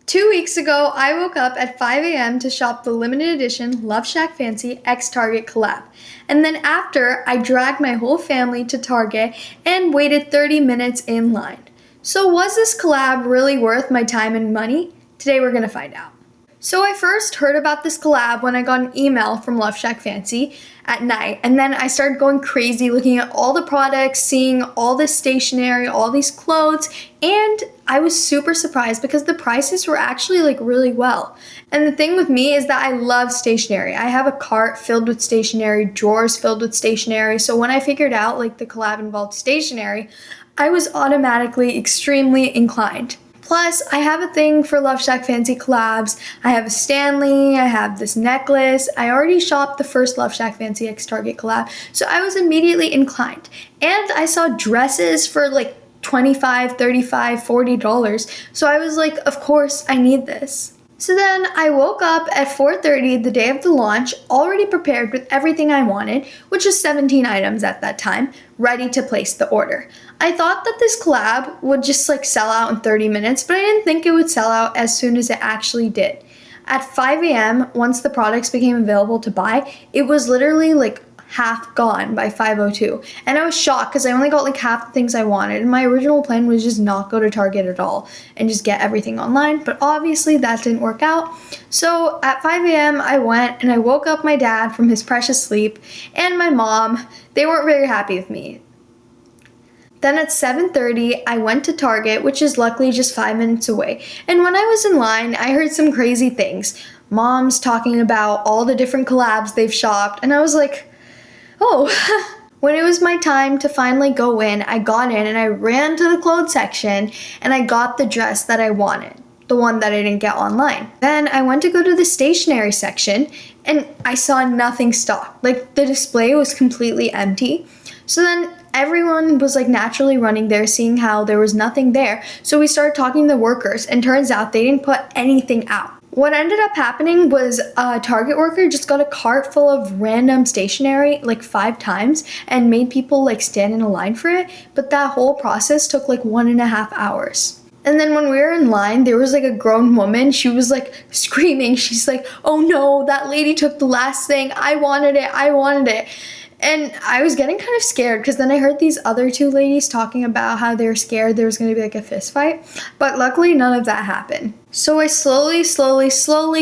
2 weeks ago, I woke up at 5 a.m. to shop the limited edition LoveShackFancy X Target collab. And then after, I dragged my whole family to Target and waited 30 minutes in line. So was this collab really worth my time and money? Today we're gonna find out. So I first heard about this collab when I got an email from LoveShackFancy at night, and then I started going crazy looking at all the products, seeing all this stationery, all these clothes, and I was super surprised because the prices were actually really well. And the thing with me is that I love stationery. I have a cart filled with stationery, drawers filled with stationery, so when I figured out the collab involved stationery, I was automatically extremely inclined. Plus, I have a thing for LoveShackFancy collabs. I have a Stanley, I have this necklace. I already shopped the first LoveShackFancy X Target collab, so I was immediately inclined. And I saw dresses for $25, $35, $40, so I was like, of course, I need this. So then I woke up at 4:30 the day of the launch, already prepared with everything I wanted, which was 17 items at that time, ready to place the order. I thought that this collab would just sell out in 30 minutes, but I didn't think it would sell out as soon as it actually did. At 5 a.m., once the products became available to buy, it was literally half gone by 5:02, and I was shocked because I only got half the things I wanted, and my original plan was just not go to Target at all and just get everything online, but obviously that didn't work out. So at 5 a.m. I went and I woke up my dad from his precious sleep and my mom. They weren't very happy with me. Then at 7:30, I went to Target, which is luckily just 5 minutes away, and when I was in line, I heard some crazy things. Mom's talking about all the different collabs they've shopped, and I was like, oh. When it was my time to finally go in, I got in and I ran to the clothes section and I got the dress that I wanted, the one that I didn't get online. Then I went to go to the stationery section and I saw nothing stocked. The display was completely empty. So then everyone was naturally running there, seeing how there was nothing there. So we started talking to the workers, and turns out they didn't put anything out. What ended up happening was a Target worker just got a cart full of random stationery 5 times and made people stand in a line for it, but that whole process took 1.5 hours. And then when we were in line, there was a grown woman. She was screaming. She's like, oh no, that lady took the last thing. I wanted it. And I was getting kind of scared because then I heard these other 2 ladies talking about how they were scared there was going to be a fist fight, but luckily none of that happened. So I slowly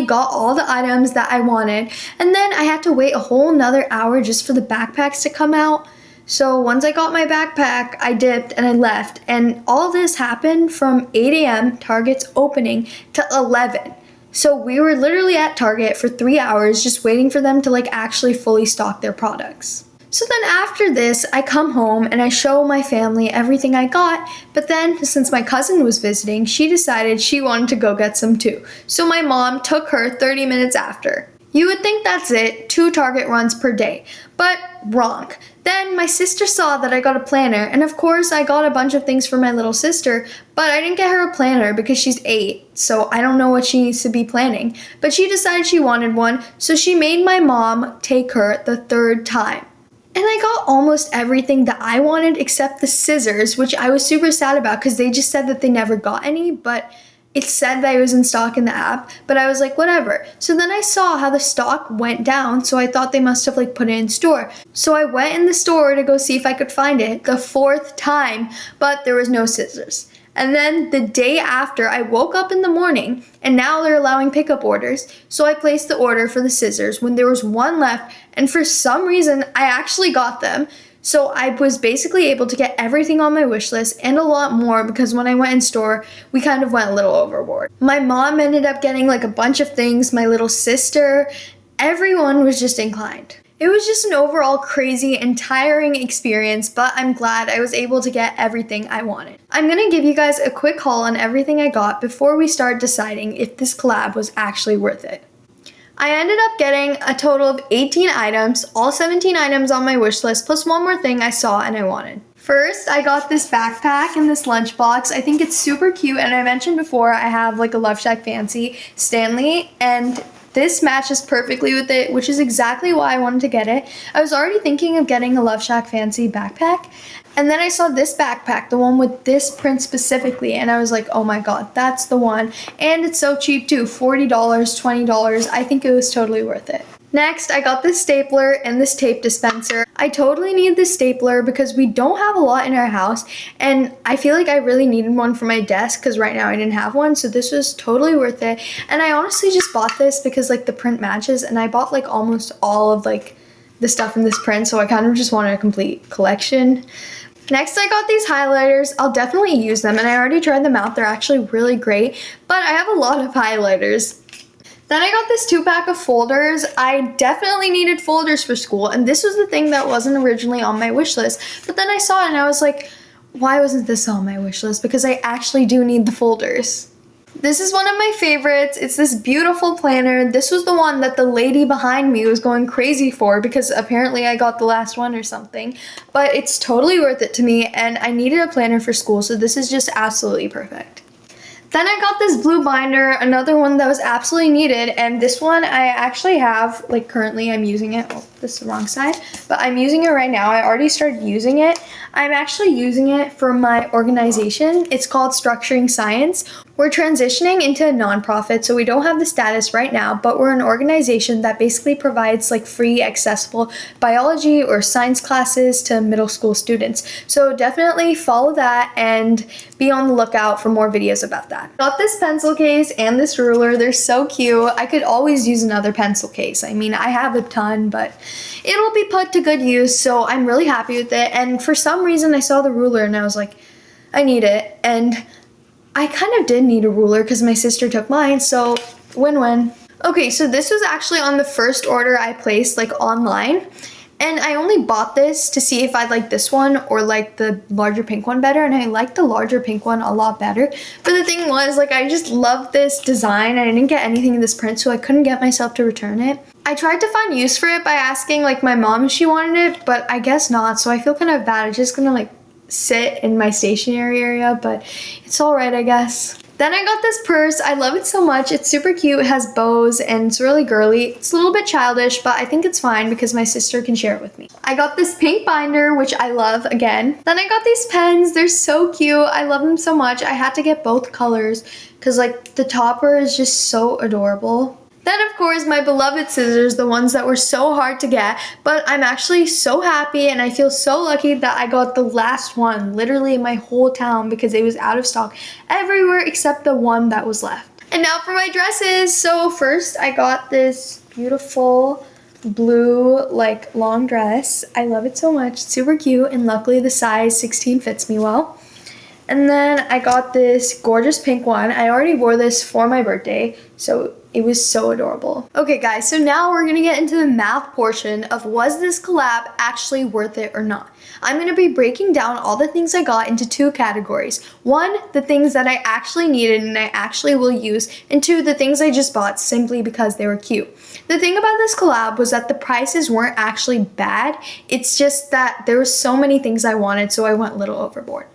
got all the items that I wanted, and then I had to wait a whole nother hour just for the backpacks to come out. So once I got my backpack, I dipped and I left, and all this happened from 8 a.m., Target's opening, to 11. So we were literally at Target for 3 hours just waiting for them to actually fully stock their products. So then after this, I come home and I show my family everything I got, but then since my cousin was visiting, she decided she wanted to go get some too. So my mom took her 30 minutes after. You would think that's it, 2 Target runs per day, but wrong. Then my sister saw that I got a planner, and of course I got a bunch of things for my little sister, but I didn't get her a planner because she's 8, so I don't know what she needs to be planning. But she decided she wanted one, so she made my mom take her the 3rd time. And I got almost everything that I wanted except the scissors, which I was super sad about because they just said that they never got any, but it said that it was in stock in the app, but I was like, whatever. So then I saw how the stock went down, so I thought they must have put it in store. So I went in the store to go see if I could find it the 4th time, but there was no scissors. And then the day after, I woke up in the morning, and now they're allowing pickup orders, so I placed the order for the scissors when there was 1 left, and for some reason, I actually got them. So I was basically able to get everything on my wish list and a lot more because when I went in store, we kind of went a little overboard. My mom ended up getting a bunch of things, my little sister, everyone was just inclined. It was just an overall crazy and tiring experience, but I'm glad I was able to get everything I wanted. I'm gonna give you guys a quick haul on everything I got before we start deciding if this collab was actually worth it. I ended up getting a total of 18 items, all 17 items on my wish list, plus 1 more thing I saw and I wanted. First, I got this backpack and this lunchbox. I think it's super cute, and I mentioned before I have a LoveShackFancy Stanley, and this matches perfectly with it, which is exactly why I wanted to get it. I was already thinking of getting a LoveShackFancy backpack, And then I saw this backpack, the one with this print specifically, and I was like, oh my god, that's the one. And it's so cheap too, $40, $20. I think it was totally worth it. Next, I got this stapler and this tape dispenser. I totally need this stapler because we don't have a lot in our house, and I feel like I really needed one for my desk because right now I didn't have one, so this was totally worth it. And I honestly just bought this because like the print matches, and I bought like almost all of like the stuff in this print, so I kind of just wanted a complete collection. Next, I got these highlighters. I'll definitely use them, and I already tried them out. They're actually really great, but I have a lot of highlighters. Then I got this 2-pack of folders. I definitely needed folders for school, and this was the thing that wasn't originally on my wish list. But then I saw it and I was like, why wasn't this on my wish list? Because I actually do need the folders. This is one of my favorites. It's this beautiful planner. This was the one that the lady behind me was going crazy for because apparently I got the last one or something. But it's totally worth it to me, and I needed a planner for school, so this is just absolutely perfect. Then I got this blue binder, another one that was absolutely needed, and this one I actually have, like currently I'm using it. Oh, this is the wrong side, but I'm using it right now. I already started using it. I'm actually using it for my organization. It's called Structuring Science. We're transitioning into a nonprofit, so we don't have the status right now, but we're an organization that basically provides like free, accessible biology or science classes to middle school students. So definitely follow that and be on the lookout for more videos about that. I got this pencil case and this ruler. They're so cute. I could always use another pencil case. I mean, I have a ton, but it'll be put to good use, so I'm really happy with it. And for some reason, I saw the ruler and I was like, I need it. And I kind of did need a ruler because my sister took mine, so win-win. Okay, so this was actually on the first order I placed like online, and I only bought this to see if I like this one or like the larger pink one better, and I liked the larger pink one a lot better. But the thing was, like, I just loved this design. I didn't get anything in this print, so I couldn't get myself to return it. I tried to find use for it by asking like my mom if she wanted it, but I guess not, so I feel kind of bad. It's just gonna like sit in my stationery area, but it's all right, I guess. Then I got this purse. I love it so much. It's super cute. It has bows and it's really girly. It's a little bit childish, but I think it's fine because my sister can share it with me. I got this pink binder, which I love again. Then I got these pens. They're so cute. I love them so much. I had to get both colors because like the topper is just so adorable. Then, of course, my beloved scissors, the ones that were so hard to get, but I'm actually so happy and I feel so lucky that I got the last one, literally in my whole town, because it was out of stock everywhere except the one that was left. And now for my dresses. So first, I got this beautiful blue, like, long dress. I love it so much. It's super cute, and luckily the size 16 fits me well. And then I got this gorgeous pink one. I already wore this for my birthday, so it was so adorable. Okay guys, so now we're gonna get into the math portion of was this collab actually worth it or not. I'm gonna be breaking down all the things I got into two categories. One, the things that I actually needed and I actually will use, and two, the things I just bought simply because they were cute. The thing about this collab was that the prices weren't actually bad. It's just that there were so many things I wanted, so I went a little overboard.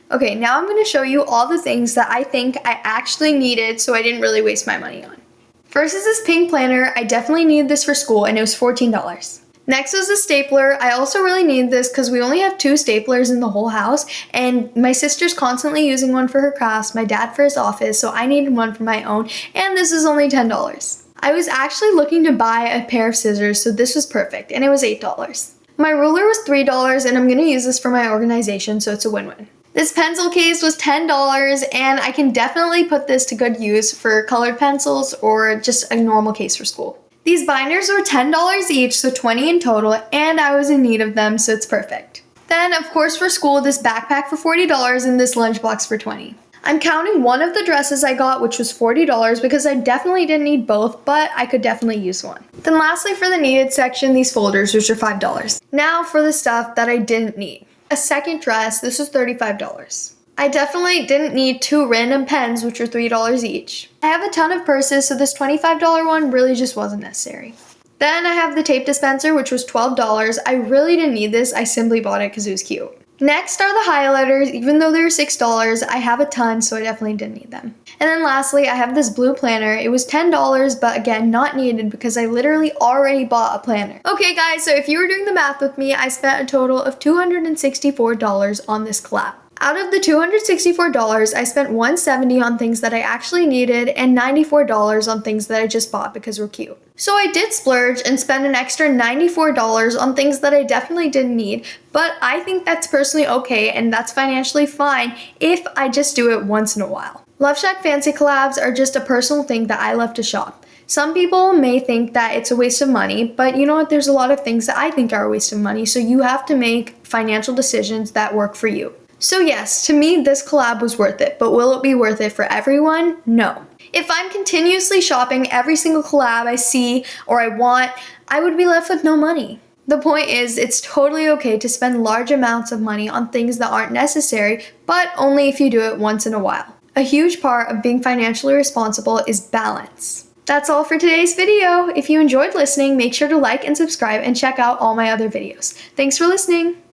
Okay, now I'm gonna show you all the things that I think I actually needed so I didn't really waste my money on. First is this pink planner. I definitely needed this for school and it was $14. Next is the stapler. I also really need this because we only have 2 staplers in the whole house and my sister's constantly using one for her crafts, my dad for his office, so I needed one for my own, and this is only $10. I was actually looking to buy a pair of scissors, so this was perfect, and it was $8. My ruler was $3 and I'm gonna use this for my organization, so it's a win-win. This pencil case was $10 and I can definitely put this to good use for colored pencils or just a normal case for school. These binders were $10 each, so $20 in total, and I was in need of them, so it's perfect. Then, of course, for school, this backpack for $40 and this lunchbox for $20. I'm counting one of the dresses I got, which was $40, because I definitely didn't need both, but I could definitely use one. Then lastly, for the needed section, these folders, which are $5. Now for the stuff that I didn't need. A second dress, this was $35. I definitely didn't need 2 random pens, which are $3 each. I have a ton of purses, so this $25 one really just wasn't necessary. Then I have the tape dispenser, which was $12. I really didn't need this, I simply bought it because it was cute. Next are the highlighters. Even though they were $6, I have a ton, so I definitely didn't need them. And then lastly, I have this blue planner. It was $10, but again, not needed because I literally already bought a planner. Okay guys, so if you were doing the math with me, I spent a total of $264 on this collab. Out of the $264, I spent $170 on things that I actually needed and $94 on things that I just bought because we're cute. So I did splurge and spend an extra $94 on things that I definitely didn't need, but I think that's personally okay and that's financially fine if I just do it once in a while. LoveShackFancy collabs are just a personal thing that I love to shop. Some people may think that it's a waste of money, but you know what? There's a lot of things that I think are a waste of money, so you have to make financial decisions that work for you. So yes, to me, this collab was worth it, but will it be worth it for everyone? No. If I'm continuously shopping every single collab I see or I want, I would be left with no money. The point is, it's totally okay to spend large amounts of money on things that aren't necessary, but only if you do it once in a while. A huge part of being financially responsible is balance. That's all for today's video. If you enjoyed listening, make sure to like and subscribe and check out all my other videos. Thanks for listening.